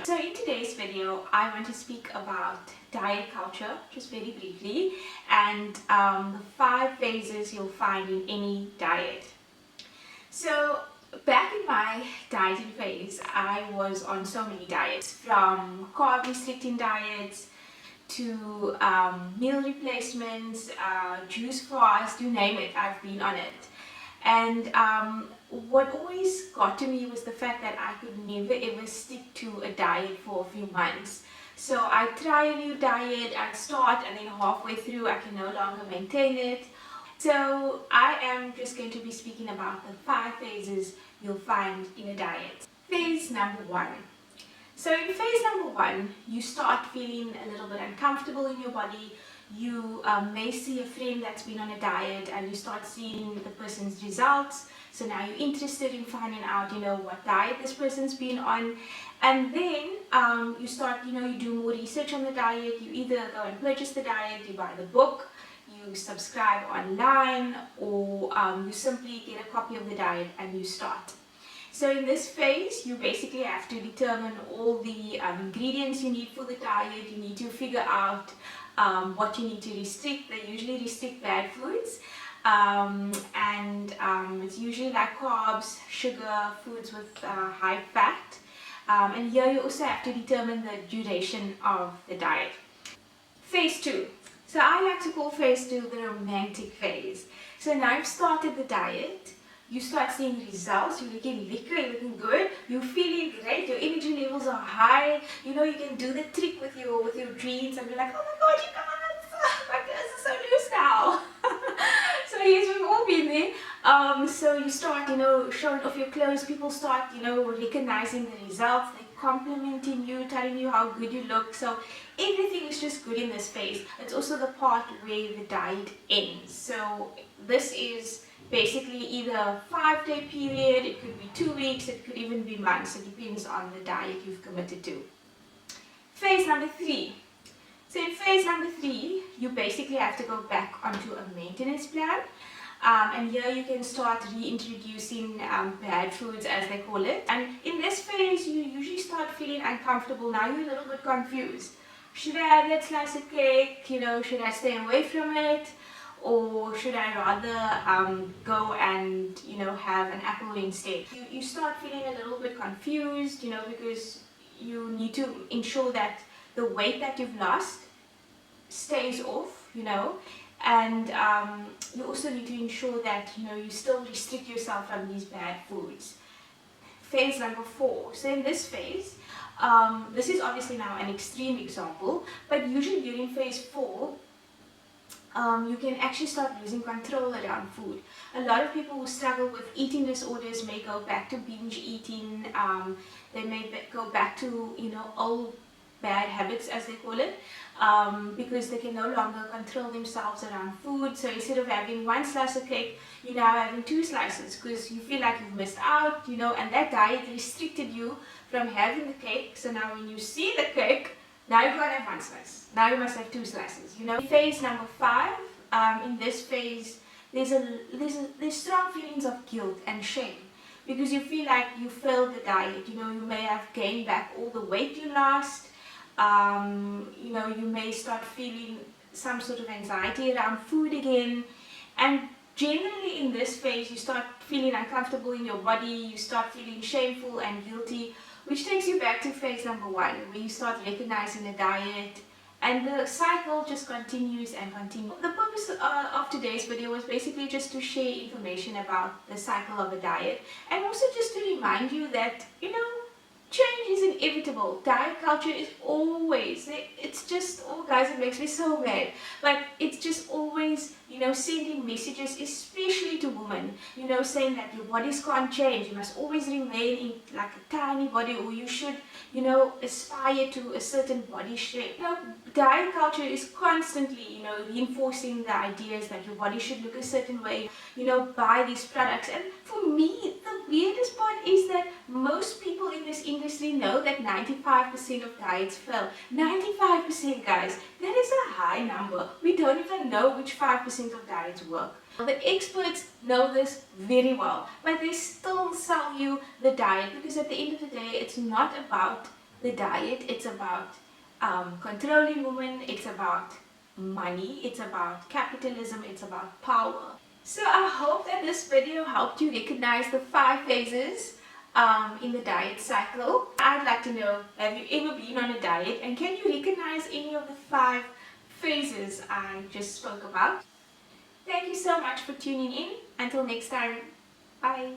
So in today's video, I want to speak about diet culture, just very briefly, and the 5 phases you'll find in any diet. So back in my dieting phase, I was on so many diets, from carb restricting diets to meal replacements, juice fast, you name it, I've been on it. And what always got to me was the fact that I could never ever stick to a diet for a few months. So I try a new diet, I start, and then halfway through I can no longer maintain it. So I am just going to be speaking about the 5 phases you'll find in a diet. Phase number 1. So in phase number 1, you start feeling a little bit uncomfortable in your body. You may see a friend that's been on a diet and you start seeing the person's results. So now you're interested in finding out, what diet this person's been on. And then you start, you do more research on the diet. You either go and purchase the diet, you buy the book, you subscribe online, or you simply get a copy of the diet and you start. So in this phase, you basically have to determine all the ingredients you need for the diet. You need to figure out what you need to restrict. They usually restrict bad foods, and it's usually like carbs, sugar, foods with high fat. And here you also have to determine the duration of the diet. Phase 2. So I like to call phase 2 the romantic phase. So now you've started the diet. You start seeing results, you're looking liquor, you're looking good, you're feeling great, your energy levels are high, you can do the trick with your dreams and be like, oh my god, you guys, my girls are so loose now. So yes, we've all been there. So you start, showing off your clothes, people start, recognizing the results, they're complimenting you, telling you how good you look. So everything is just good in this phase. It's also the part where the diet ends. So this is basically either a 5-day period, it could be 2 weeks, it could even be months. It depends on the diet you've committed to. Phase number 3. So in phase number 3, you basically have to go back onto a maintenance plan. And here you can start reintroducing bad foods, as they call it. And in this phase, you usually start feeling uncomfortable. Now you're a little bit confused. Should I have that slice of cake? Should I stay away from it? Or should I rather go and have an apple instead? You start feeling a little bit confused, because you need to ensure that the weight that you've lost stays off, and you also need to ensure that you still restrict yourself from these bad foods. Phase number 4. So in this phase, this is obviously now an extreme example, but usually during phase 4, you can actually start losing control around food. A lot of people who struggle with eating disorders may go back to binge eating. They may go back to old bad habits, as they call it, because they can no longer control themselves around food. So instead of having 1 slice of cake, you're now having 2 slices because you feel like you've missed out, and that diet restricted you from having the cake. So now when you see the cake, now you can't have 1 slice. Now you must have 2 slices. Phase number 5. In this phase, there's strong feelings of guilt and shame because you feel like you failed the diet. You may have gained back all the weight you lost. You may start feeling some sort of anxiety around food again. And generally in this phase, you start feeling uncomfortable in your body. You start feeling shameful and guilty, which takes you back to phase number 1, where you start recognizing the diet, and the cycle just continues and continues. The purpose of today's video was basically just to share information about the cycle of a diet, and also just to remind you that, change is inevitable. Diet culture is always, it's just, oh guys, it makes me so mad. But it's just always, sending messages, especially to women, saying that your bodies can't change. You must always remain in like a tiny body, or you should, aspire to a certain body shape. Diet culture is constantly, reinforcing the ideas that your body should look a certain way, buy these products. And for me, the weirdest part is that most people in this industry know that 95% of diets fail. 95%, guys, that is a high number. We don't even know which 5% of diets work. The experts know this very well, but they still sell you the diet because at the end of the day, it's not about the diet, it's about controlling women, it's about money, it's about capitalism, it's about power. So I hope that this video helped you recognize the 5 phases in the diet cycle. I'd like to know, have you ever been on a diet, and can you recognize any of the 5 phases I just spoke about? Thank you so much for tuning in. Until next time, bye.